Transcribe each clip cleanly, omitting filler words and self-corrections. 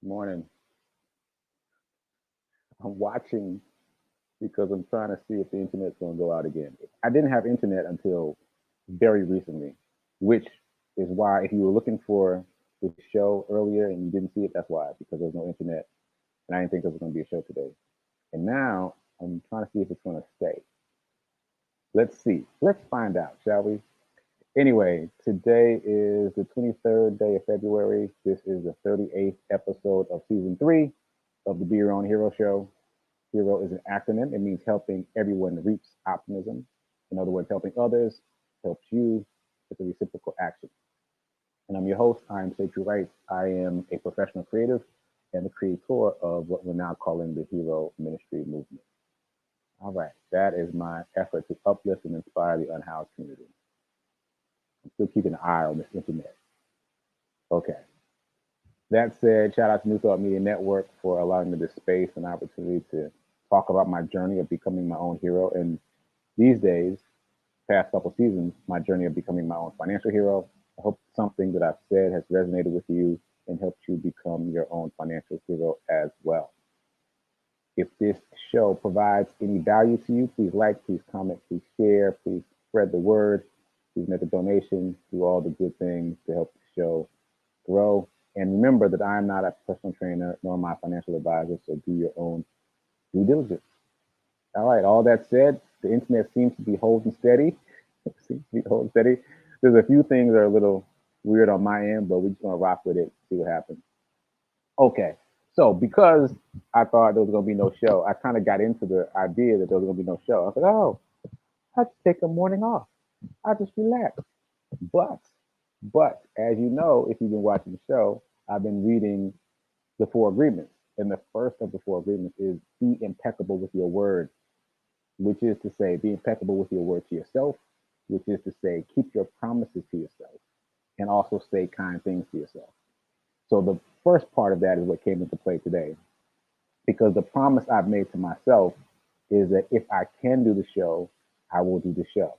Morning. I'm watching because I'm trying to see if the internet's going to go out again. I didn't have internet until very recently, which is why if you were looking for the show earlier and you didn't see it, that's why, because there was no internet and I didn't think there was going to be a show today. And now I'm trying to see if it's going to stay. Let's see. Let's find out, shall we? Anyway, today is the 23rd day of February. This is the 38th episode of season 3 of the Be Your Own Hero show. Hero is an acronym. It means helping everyone reach optimism. In other words, helping others helps you with a reciprocal action. And I'm your host. I'm Sekouwrites. I am a professional creative and the creator of what we're now calling the Hero Ministry Movement. All right, that is my effort to uplift and inspire the unhoused community. I'm still keeping an eye on this internet. Okay. That said, shout out to New Thought Media Network for allowing me this space and opportunity to talk about my journey of becoming my own hero. And these days, past couple seasons, my journey of becoming my own financial hero. I hope something that I've said has resonated with you and helped you become your own financial hero as well. If this show provides any value to you, please like, please comment, please share, please spread the word, please make a donation, do all the good things to help the show grow. And remember that I am not a personal trainer nor my financial advisor, so do your own due diligence. All right, all that said, the internet seems to be holding steady. It seems to be holding steady. There's a few things that are a little weird on my end, but we're just gonna rock with it, see what happens. Okay, so because I thought there was gonna be no show, I kind of got into the idea that there was gonna be no show. I was like, oh, I just take a morning off. I just relax. But, but as you know, if you've been watching the show, I've been reading the 4 agreements. And the first of the 4 agreements is be impeccable with your word, which is to say, be impeccable with your word to yourself, which is to say, keep your promises to yourself and also say kind things to yourself. So the first part of that is what came into play today, because the promise I've made to myself is that if I can do the show, I will do the show.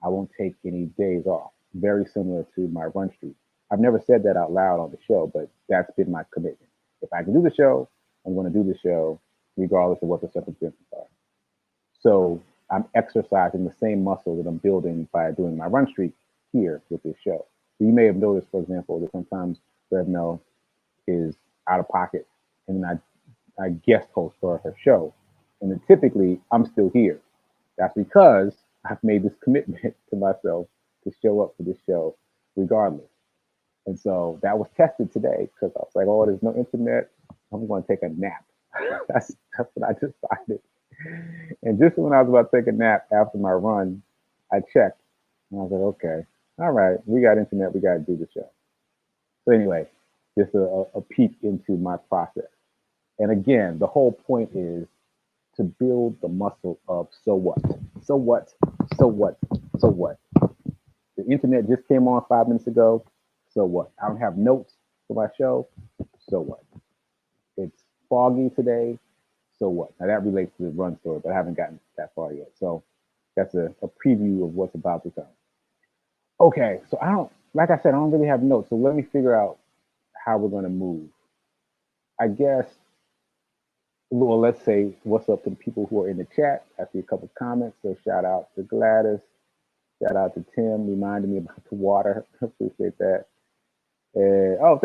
I won't take any days off. Very similar to my run streak. I've never said that out loud on the show, but that's been my commitment. If I can do the show, I'm going to do the show, regardless of what the circumstances are. So I'm exercising the same muscle that I'm building by doing my run streak here with this show. So you may have noticed, for example, that sometimes Rev Mel is out of pocket, and I guest host for her show. And then typically, I'm still here. That's because I've made this commitment to myself to show up for this show regardless. And so that was tested today because I was like, oh, there's no internet. I'm going to take a nap. that's what I decided. And just when I was about to take a nap after my run, I checked and I was like, okay, all right, we got internet. We got to do the show. So anyway, just a peek into my process. And again, the whole point is to build the muscle of so what? So what? So what? So what? The internet just came on 5 minutes ago. So what? I don't have notes for my show. So what? It's foggy today. So what? Now that relates to the run story, but I haven't gotten that far yet. So that's a preview of what's about to come. Okay, so like I said, I don't really have notes. So let me figure out how we're going to move. I guess, well, let's say what's up to the people who are in the chat. I see a couple of comments. So shout out to Gladys. Shout out to Tim, reminding me about the water. Appreciate that. Oh,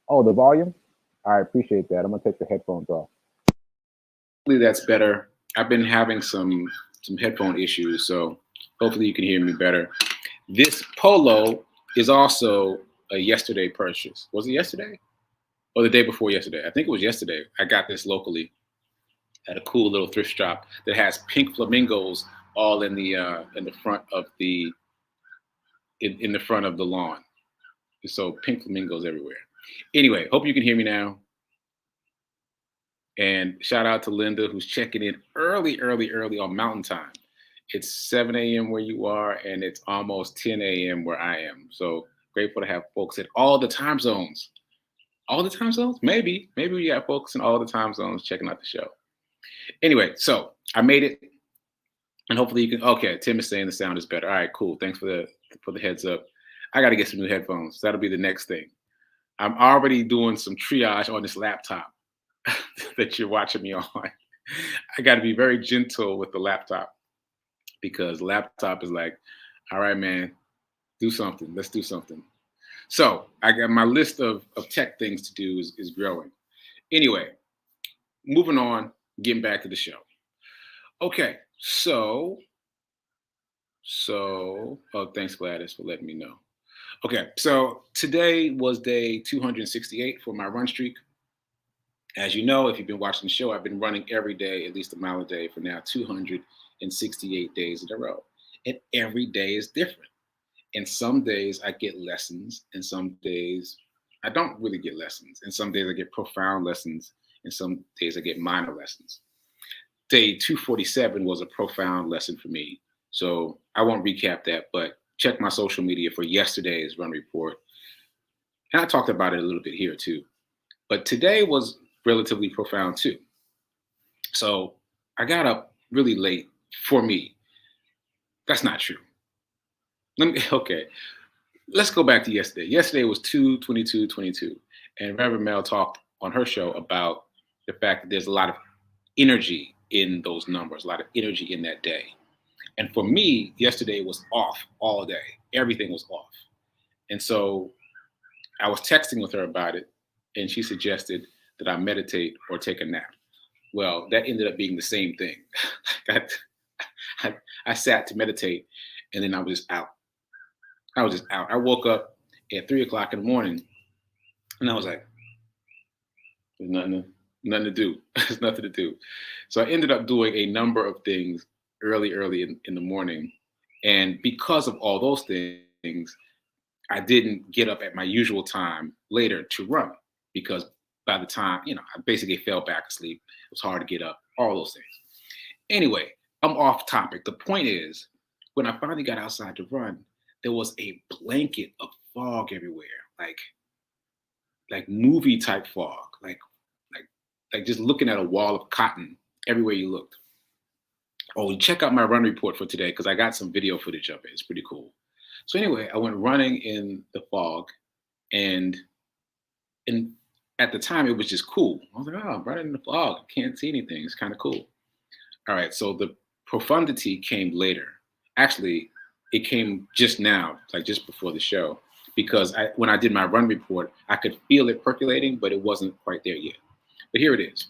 oh, the volume. I appreciate that. I'm gonna take the headphones off. Hopefully that's better. I've been having some headphone issues, so hopefully you can hear me better. This polo is also a yesterday purchase. Was it yesterday? Or the day before yesterday? I think it was yesterday. I got this locally at a cool little thrift shop that has pink flamingos all in the front of the in the front of the lawn. So pink flamingos everywhere. Anyway, hope you can hear me now. And shout out to Linda, who's checking in early on Mountain Time. It's 7 a.m. where you are, and it's almost 10 a.m. where I am. So grateful to have folks at all the time zones. All the time zones? Maybe we got folks in all the time zones checking out the show. Anyway, so I made it. And hopefully you can, okay, Tim is saying the sound is better. All right, cool. Thanks for the heads up. I got to get some new headphones. That'll be the next thing. I'm already doing some triage on this laptop that you're watching me on. I got to be very gentle with the laptop because laptop is like, all right, man, do something. Let's do something. So I got my list of tech things to do is growing. Anyway, moving on, getting back to the show. Okay, oh, thanks Gladys for letting me know. Okay, so today was day 268 for my run streak. As you know, if you've been watching the show, I've been running every day, at least a mile a day for now 268 days in a row. And every day is different. And some days I get lessons, and some days I don't really get lessons. And some days I get profound lessons, and some days I get minor lessons. Day 247 was a profound lesson for me. So I won't recap that, but check my social media for yesterday's run report. And I talked about it a little bit here too. But today was relatively profound too. So I got up really late for me. That's not true. Okay, let's go back to yesterday. Yesterday was 2/22/22, and Reverend Mel talked on her show about the fact that there's a lot of energy in those numbers, a lot of energy in that day. And for me, yesterday was off all day. Everything was off. And so I was texting with her about it, and she suggested that I meditate or take a nap. Well, that ended up being the same thing. I, I sat to meditate, and then I was just out. I was just out. I woke up at 3 o'clock in the morning, and I was like, "There's nothing to do. There's nothing to do." So I ended up doing a number of things early in the morning, and because of all those things, I didn't get up at my usual time later to run because by the time, I basically fell back asleep. It was hard to get up, all those things. Anyway, I'm off topic. The point is, when I finally got outside to run, there was a blanket of fog everywhere, like movie type fog, like like just looking at a wall of cotton everywhere you looked. Oh, check out my run report for today because I got some video footage of it. It's pretty cool. So anyway, I went running in the fog, and and at the time it was just cool. I was like, oh, I'm running in the fog. I can't see anything. It's kind of cool. All right, so the profundity came later. Actually, it came just now, like just before the show, because when I did my run report, I could feel it percolating, but it wasn't quite there yet. But here it is.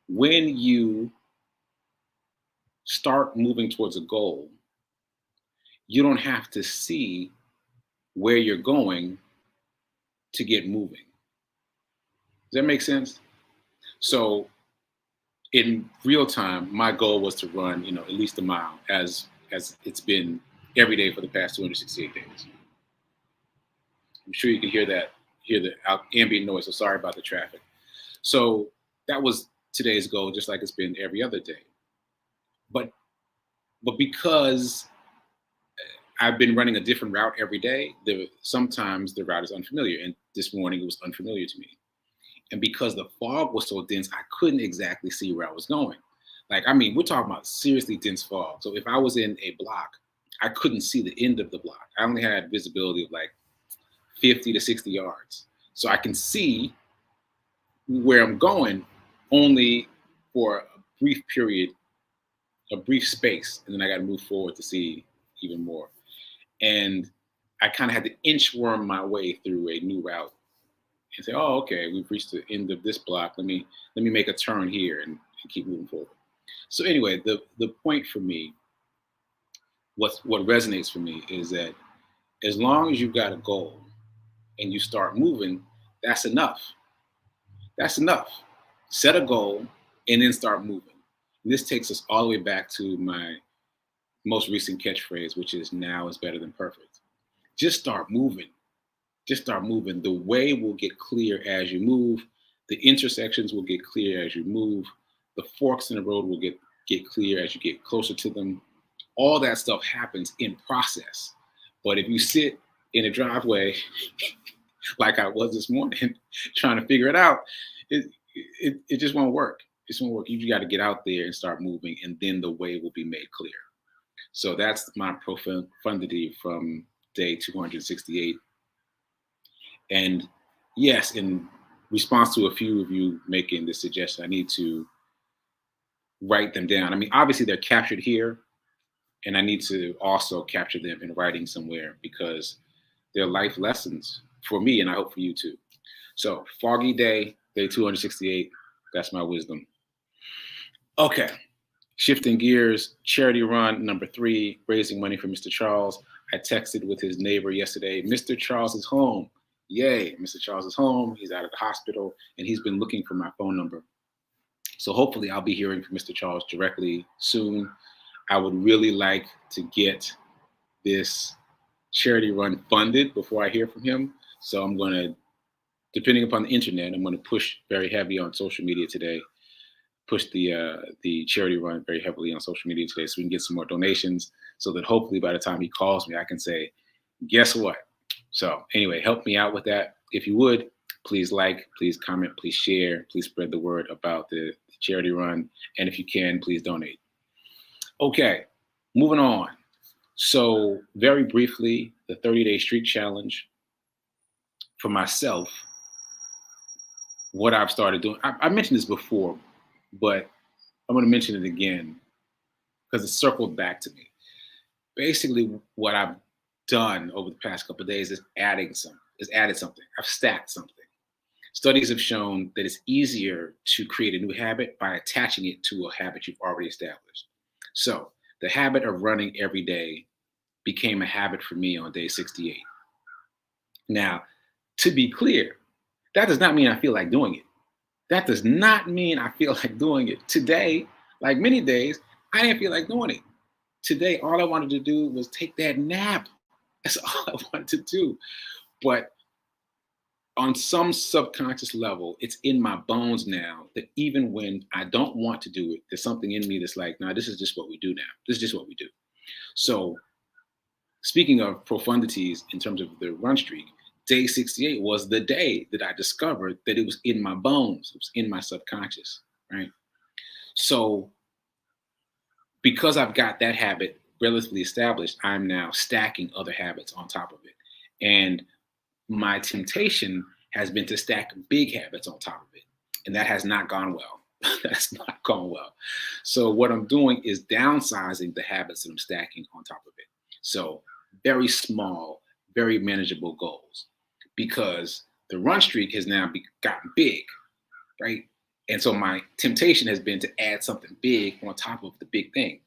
When you start moving towards a goal, you don't have to see where you're going to get moving. Does that make sense? So in real time, my goal was to run, at least a mile as it's been every day for the past 268 days. I'm sure you can hear the ambient noise. So sorry about the traffic. So that was today's goal, just like it's been every other day. But because I've been running a different route every day, sometimes the route is unfamiliar. And this morning it was unfamiliar to me. And because the fog was so dense, I couldn't exactly see where I was going. We're talking about seriously dense fog. So if I was in a block, I couldn't see the end of the block. I only had visibility of like 50 to 60 yards. So I can see where I'm going only for a brief period, a brief space, and then I got to move forward to see even more. And I kind of had to inchworm my way through a new route and say, "Oh, okay, we've reached the end of this block. Let me make a turn here and keep moving forward." So anyway, the point for me, what resonates for me is that as long as you've got a goal and you start moving, that's enough. That's enough. Set a goal and then start moving. And this takes us all the way back to my most recent catchphrase, which is now is better than perfect. Just start moving. Just start moving. The way will get clear as you move. The intersections will get clear as you move. The forks in the road will get clear as you get closer to them. All that stuff happens in process. But if you sit in a driveway like I was this morning, trying to figure it out, it just won't work. It just won't work. You got to get out there and start moving, and then the way will be made clear. So that's my profundity from day 268. And yes, in response to a few of you making this suggestion, I need to write them down. I mean, obviously they're captured here, and I need to also capture them in writing somewhere because they're life lessons for me, and I hope for you too. So, foggy day 268. That's my wisdom. Okay, shifting gears, charity run number 3, raising money for Mr. Charles. I texted with his neighbor yesterday. Mr. Charles is home. Yay, Mr. Charles is home. He's out of the hospital, and he's been looking for my phone number. So hopefully I'll be hearing from Mr. Charles directly soon. I would really like to get this charity run funded before I hear from him. So I'm going to, depending upon the internet, I'm going to push very heavy on social media today. Push the charity run very heavily on social media today, so we can get some more donations. So that hopefully by the time he calls me, I can say, "Guess what?" So anyway, help me out with that if you would. Please like, please comment, please share, please spread the word about the charity run, and if you can, please donate. Okay, moving on. So very briefly, the 30-day streak challenge for myself. What I've started doing, I mentioned this before, but I'm going to mention it again because it circled back to me. Basically, what I've done over the past couple of days is added something. I've stacked something. Studies have shown that it's easier to create a new habit by attaching it to a habit you've already established. So the habit of running every day became a habit for me on day 68. Now, to be clear, that does not mean I feel like doing it. That does not mean I feel like doing it. Today, like many days, I didn't feel like doing it. Today, all I wanted to do was take that nap. That's all I wanted to do. But on some subconscious level, it's in my bones now that even when I don't want to do it, there's something in me that's like, no, this is just what we do now. This is just what we do. So speaking of profundities in terms of the run streak, day 68 was the day that I discovered that it was in my bones. It was in my subconscious, right? So because I've got that habit relatively established, I'm now stacking other habits on top of it. And my temptation has been to stack big habits on top of it. And that has not gone well. That's not gone well. So what I'm doing is downsizing the habits that I'm stacking on top of it. So very small, very manageable goals, because the run streak has now gotten big, right? And so my temptation has been to add something big on top of the big thing.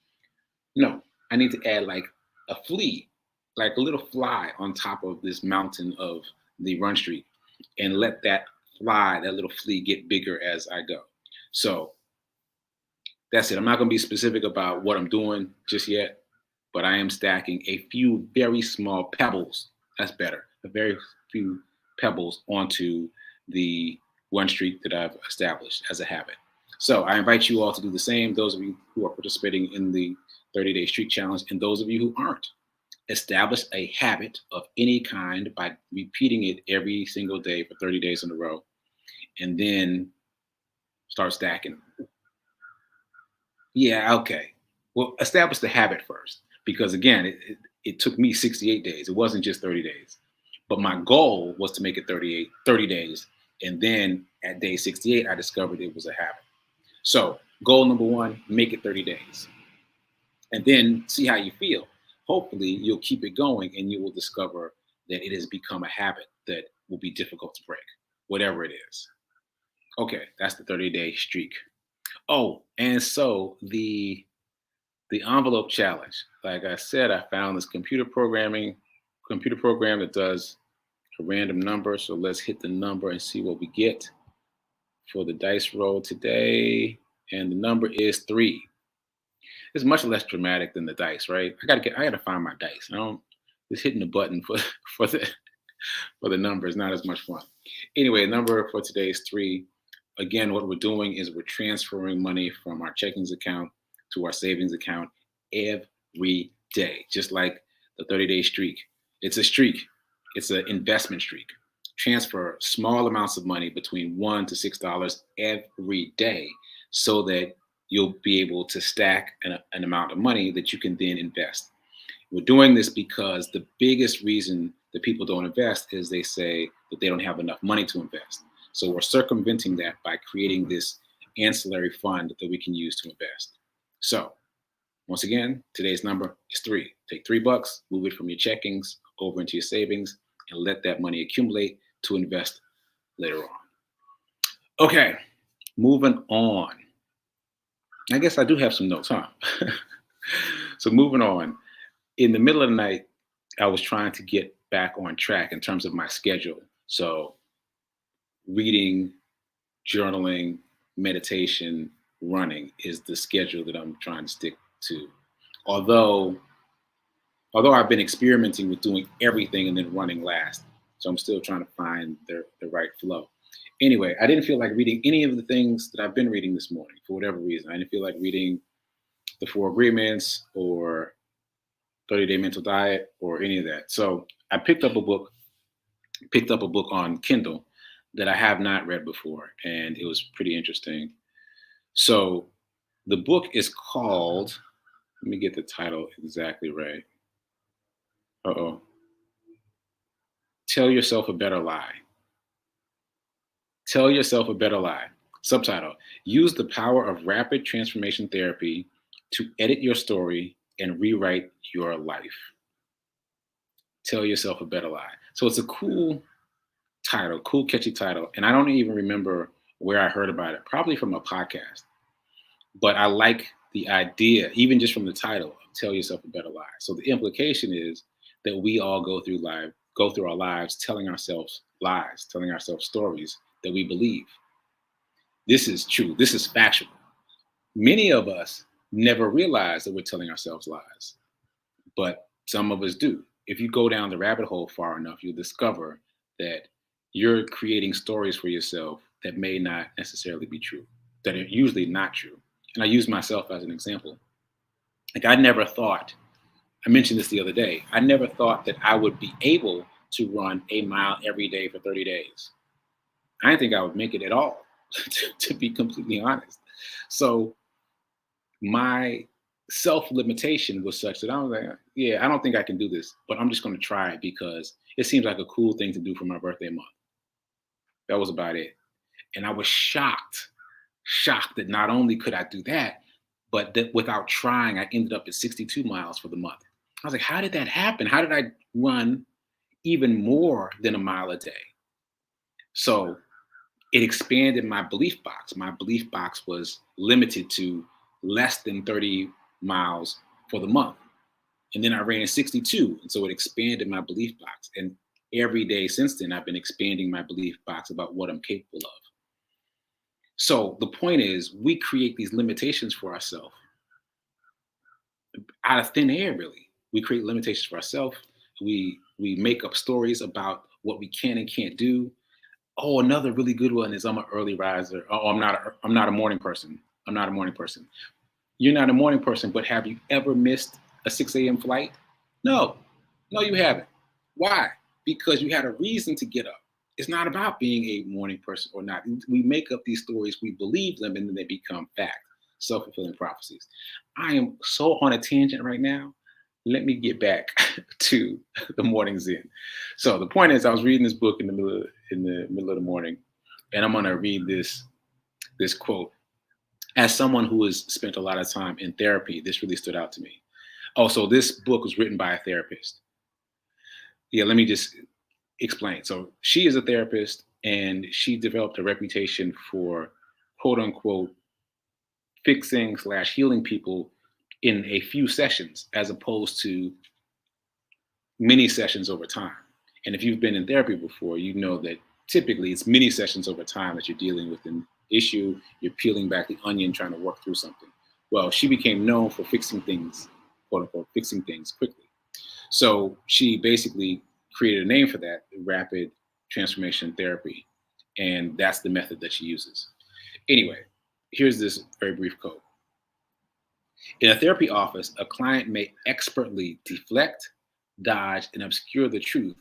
No, I need to add like a flea, like a little fly on top of this mountain of the run streak, and let that fly, that little flea, get bigger as I go. So that's it. I'm not going to be specific about what I'm doing just yet, but I am stacking a few very small pebbles. That's better. A very few pebbles onto the run streak that I've established as a habit. So I invite you all to do the same. Those of you who are participating in the 30-day streak challenge, and those of you who aren't, establish a habit of any kind by repeating it every single day for 30 days in a row, and then start stacking. Yeah, okay. Well, establish the habit first, because again, it took me 68 days. It wasn't just 30 days. But my goal was to make it 30 days. And then at day 68, I discovered it was a habit. So goal number 1, make it 30 days. And then see how you feel. Hopefully you'll keep it going and you will discover that it has become a habit that will be difficult to break, whatever it is. Okay, that's the 30-day streak. Oh, and so the envelope challenge. Like I said, I found this computer program that does a random number. So let's hit the number and see what we get for the dice roll today. And the number is 3. It's much less dramatic than the dice, right? I gotta find my dice. Just hitting the button for the number is not as much fun. Anyway, the number for today is 3. Again, what we're doing is we're transferring money from our checkings account to our savings account every day, just like the 30-day streak. It's a streak. It's an investment streak. Transfer small amounts of money between $1 to $6 every day so that you'll be able to stack an amount of money that you can then invest. We're doing this because the biggest reason that people don't invest is they say that they don't have enough money to invest. So we're circumventing that by creating this ancillary fund that we can use to invest. So once again, today's number is 3. Take $3, move it from your checkings over into your savings, and let that money accumulate to invest later on. Okay, moving on. I guess I do have some notes, huh? So moving on. In the middle of the night, I was trying to get back on track in terms of my schedule. So reading, journaling, meditation, running is the schedule that I'm trying to stick to. Although I've been experimenting with doing everything and then running last. So I'm still trying to find the right flow. Anyway, I didn't feel like reading any of the things that I've been reading this morning for whatever reason. I didn't feel like reading the 4 Agreements or 30-Day Mental Diet or any of that. So I picked up a book on Kindle that I have not read before, and it was pretty interesting. So the book is called, let me get the title exactly right. Tell Yourself a Better Lie. Tell Yourself a Better Lie. Subtitle: Use the power of rapid transformation therapy to edit your story and rewrite your life. Tell Yourself a Better Lie. So it's a cool title, cool, catchy title. And I don't even remember where I heard about it, probably from a podcast. But I like the idea, even just from the title, of Tell Yourself a Better Lie. So the implication is that we all go through our lives telling ourselves lies, telling ourselves stories that we believe. This is true. This is factual. Many of us never realize that we're telling ourselves lies, but some of us do. If you go down the rabbit hole far enough, you'll discover that you're creating stories for yourself that may not necessarily be true, that are usually not true. And I use myself as an example. Like I mentioned this the other day, I never thought that I would be able to run a mile every day for 30 days. I didn't think I would make it at all, to be completely honest. So my self-limitation was such that I was like, yeah, I don't think I can do this, but I'm just going to try it because it seems like a cool thing to do for my birthday month. That was about it. And I was shocked that not only could I do that, but that without trying, I ended up at 62 miles for the month. I was like, how did that happen? How did I run even more than a mile a day? So it expanded my belief box. My belief box was limited to less than 30 miles for the month. And then I ran 62. And so it expanded my belief box. And every day since then, I've been expanding my belief box about what I'm capable of. So the point is, we create these limitations for ourselves out of thin air, really. We create limitations for ourselves. We make up stories about what we can and can't do. Oh, another really good one is I'm an early riser. Oh, I'm not a morning person. I'm not a morning person. You're not a morning person, but have you ever missed a 6 a.m. flight? No, you haven't. Why? Because you had a reason to get up. It's not about being a morning person or not. We make up these stories, we believe them, and then they become fact, self-fulfilling prophecies. I am so on a tangent right now. Let me get back to the morning zen. So the point is, I was reading this book in the middle of the morning, and I'm gonna read this quote. As someone who has spent a lot of time in therapy, this really stood out to me. Also, this book was written by a therapist. Yeah, let me just explain. So she is a therapist, and she developed a reputation for quote unquote fixing/healing people in a few sessions, as opposed to many sessions over time. And if you've been in therapy before, you know that typically it's many sessions over time that you're dealing with an issue, you're peeling back the onion, trying to work through something. Well, she became known for fixing things, quote unquote, fixing things quickly. So she basically created a name for that, rapid transformation therapy. And that's the method that she uses. Anyway, here's this very brief quote. In a therapy office, a client may expertly deflect, dodge, and obscure the truth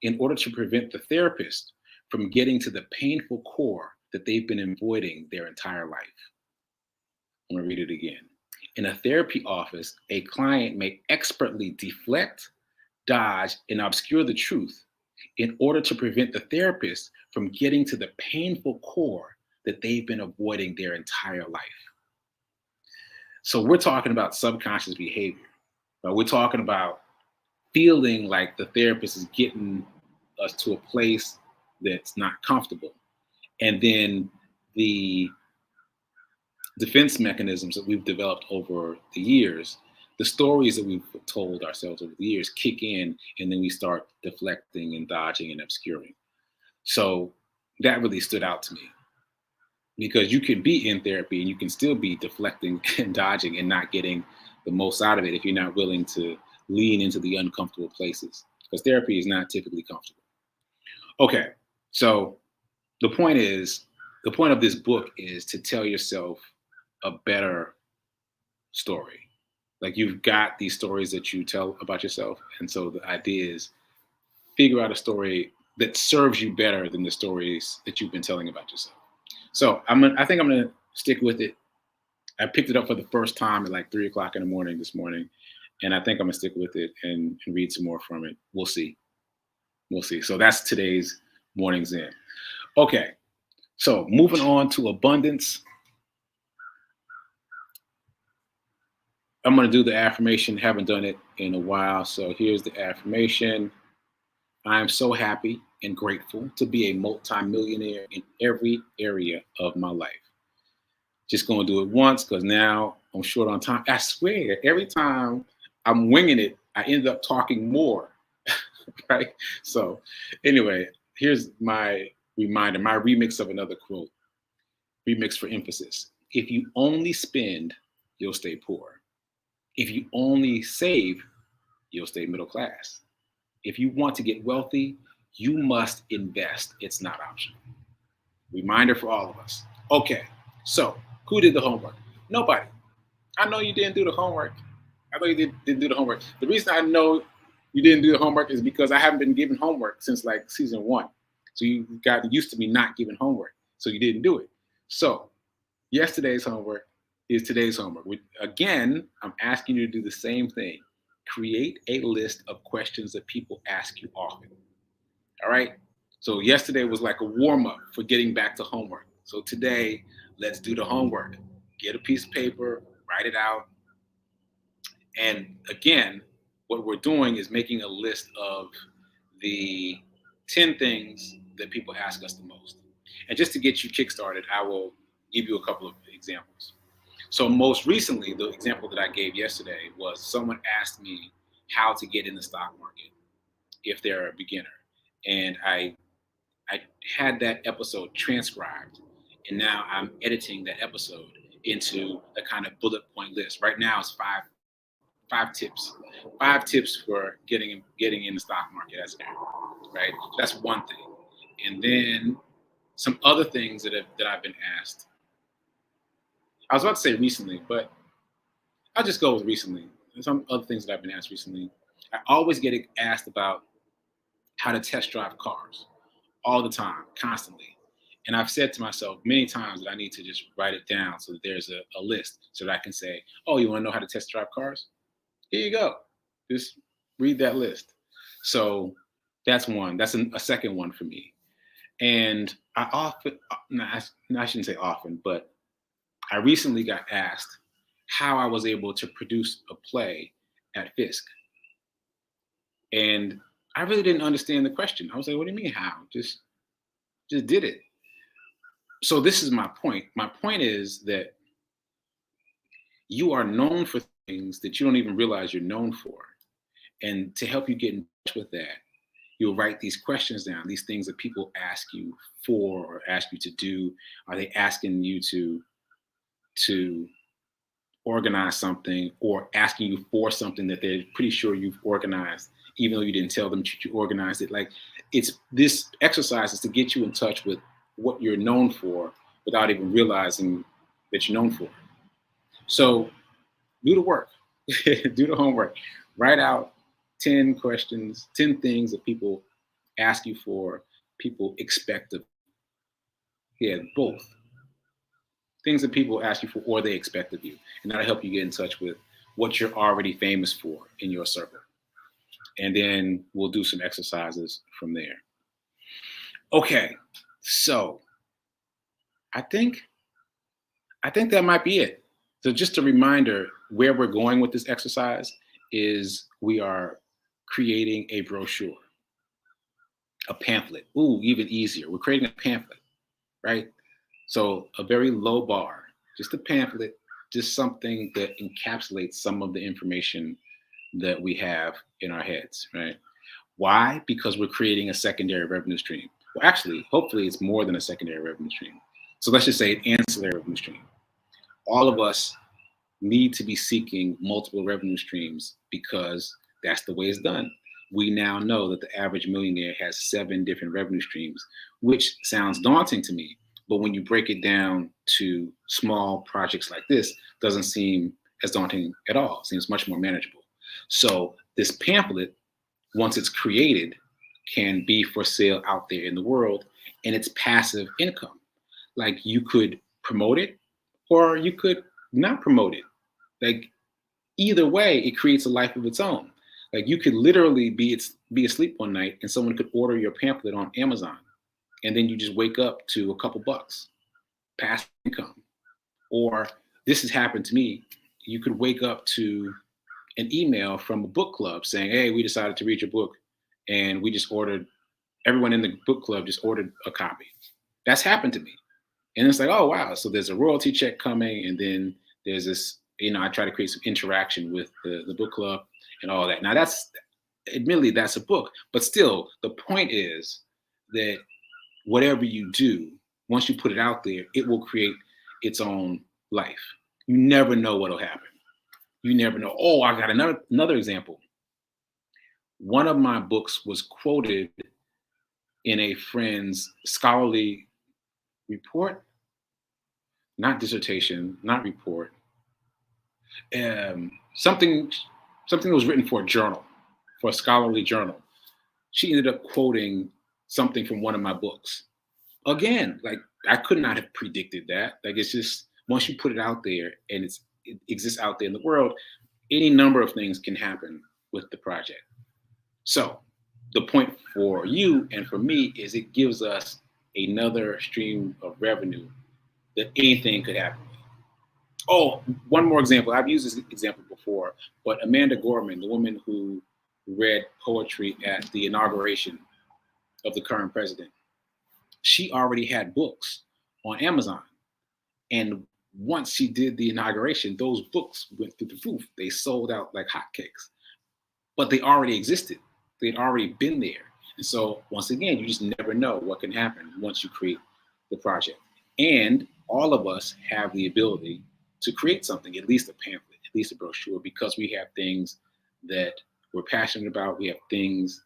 in order to prevent the therapist from getting to the painful core that they've been avoiding their entire life. I'm going to read it again. In a therapy office, a client may expertly deflect, dodge, and obscure the truth in order to prevent the therapist from getting to the painful core that they've been avoiding their entire life. So we're talking about subconscious behavior. Right? We're talking about feeling like the therapist is getting us to a place that's not comfortable. And then the defense mechanisms that we've developed over the years, the stories that we've told ourselves over the years kick in, and then we start deflecting and dodging and obscuring. So that really stood out to me, because you can be in therapy and you can still be deflecting and dodging and not getting the most out of it if you're not willing to lean into the uncomfortable places, because therapy is not typically comfortable. Okay, so the point of this book is to tell yourself a better story. Like, you've got these stories that you tell about yourself, and so the idea is figure out a story that serves you better than the stories that you've been telling about yourself. So I think I'm gonna stick with it. I picked it up for the first time at like 3 o'clock in the morning this morning, and I think I'm gonna stick with it and read some more from it. We'll see. We'll see. So that's today's morning's in. Okay. So moving on to abundance. I'm going to do the affirmation. Haven't done it in a while. So here's the affirmation. I am so happy and grateful to be a multimillionaire in every area of my life. Just going to do it once because now I'm short on time. I swear, every time I'm winging it, I end up talking more. Right? So anyway, here's my reminder, my remix of another quote. Remix for emphasis. If you only spend, you'll stay poor. If you only save, you'll stay middle class. If you want to get wealthy, you must invest. It's not optional. Reminder for all of us. Okay, so who did the homework? Nobody. I know you didn't do the homework. I know you didn't do the homework. The reason I know you didn't do the homework is because I haven't been given homework since like season 1. So you got used to me not giving homework. So you didn't do it. So yesterday's homework is today's homework. Again, I'm asking you to do the same thing. Create a list of questions that people ask you often. All right? So yesterday was like a warm-up for getting back to homework. So today, let's do the homework. Get a piece of paper, write it out. And again, what we're doing is making a list of the 10 things that people ask us the most. And just to get you kickstarted, I will give you a couple of examples. So most recently, the example that I gave yesterday was someone asked me how to get in the stock market if they're a beginner. And I had that episode transcribed, and now I'm editing that episode into a kind of bullet point list. Right now it's five tips for getting in the stock market as a beginner, right? That's one thing. And then some other things that I've been asked. I was about to say recently, but I'll just go with recently. Some other things that I've been asked recently. I always get asked about how to test drive cars all the time, constantly. And I've said to myself many times that I need to just write it down so that there's a list so that I can say, oh, you want to know how to test drive cars? Here you go. Just read that list. So that's one. That's a second one for me. And I often, I shouldn't say often, but I recently got asked how I was able to produce a play at Fisk. And I really didn't understand the question. I was like, what do you mean how? Just did it. So this is my point. My point is that you are known for things that you don't even realize you're known for. And to help you get in touch with that, you'll write these questions down, these things that people ask you for or ask you to do. Are they asking you to organize something, or asking you for something that they're pretty sure you've organized, even though you didn't tell them you organized it? Like, it's this exercise is to get you in touch with what you're known for without even realizing that you're known for. So do the work, do the homework, write out 10 questions, 10 things that people ask you for, people expect of you. Yeah, both. Things that people ask you for or they expect of you. And that'll help you get in touch with what you're already famous for in your circle. And then we'll do some exercises from there. Okay, so I think that might be it. So just a reminder, where we're going with this exercise is we are creating a brochure, a pamphlet. Ooh, even easier. We're creating a pamphlet, right? So a very low bar, just a pamphlet, just something that encapsulates some of the information that we have in our heads, right? Why? Because we're creating a secondary revenue stream. Well, actually, hopefully it's more than a secondary revenue stream. So let's just say an ancillary revenue stream. All of us need to be seeking multiple revenue streams because that's the way it's done. We now know that the average millionaire has 7 different revenue streams, which sounds daunting to me. But when you break it down to small projects like this, doesn't seem as daunting at all. It seems much more manageable. So this pamphlet, once it's created, can be for sale out there in the world, and it's passive income. Like you could promote it or you could not promote it. Like either way, it creates a life of its own. Like you could literally be asleep one night and someone could order your pamphlet on Amazon, and then you just wake up to a couple bucks, passive income. Or this has happened to me. You could wake up to an email from a book club saying, "Hey, we decided to read your book, and we just ordered. Everyone in the book club just ordered a copy." That's happened to me, and it's like, oh wow. So there's a royalty check coming, and then there's this. I try to create some interaction with the book club and all that. Now admittedly, that's a book, but still, the point is that whatever you do, once you put it out there, it will create its own life. You never know what'll happen. You never know. Oh, I got another example. One of my books was quoted in a friend's scholarly report, not dissertation, not report. Something that was written for a journal, for a scholarly journal. She ended up quoting something from one of my books. Again, like I could not have predicted that. Like it's just once you put it out there and it exists out there in the world, any number of things can happen with the project. So the point for you and for me is it gives us another stream of revenue that anything could happen. Oh, one more example. I've used this example before, but Amanda Gorman, the woman who read poetry at the inauguration of the current president, she already had books on Amazon. And once she did the inauguration, those books went through the roof. They sold out like hotcakes, but they already existed. They'd already been there. And so once again, you just never know what can happen once you create the project. And all of us have the ability to create something, at least a pamphlet, at least a brochure, because we have things that we're passionate about. We have things,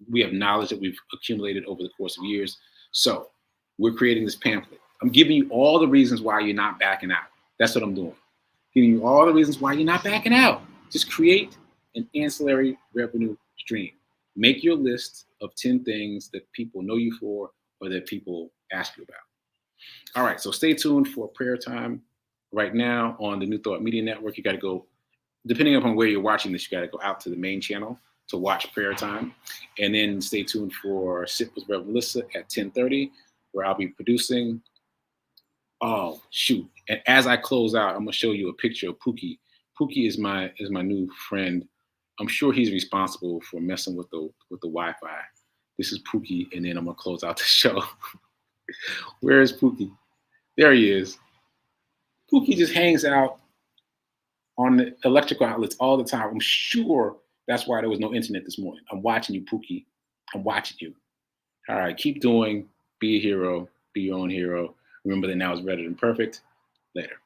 we have knowledge that we've accumulated over the course of years. So we're creating this pamphlet. I'm giving you all the reasons why you're not backing out. That's what I'm doing. Giving you all the reasons why you're not backing out. Just create an ancillary revenue stream. Make your list of 10 things that people know you for or that people ask you about. All right, so stay tuned for prayer time. Right now on the New Thought Media Network, you got to go, depending upon where you're watching this, you got to go out to the main channel to watch prayer time. And then stay tuned for Sit with Reverend Melissa at 10:30, where I'll be producing. Oh, shoot. And as I close out, I'm going to show you a picture of Pookie. Pookie is my new friend. I'm sure he's responsible for messing with the Wi-Fi. This is Pookie, and then I'm going to close out the show. Where is Pookie? There he is. Pookie just hangs out on the electrical outlets all the time. I'm sure that's why there was no internet this morning. I'm watching you, Pookie. I'm watching you. All right, keep doing. Be a hero. Be your own hero. Remember that now is better than perfect. Later.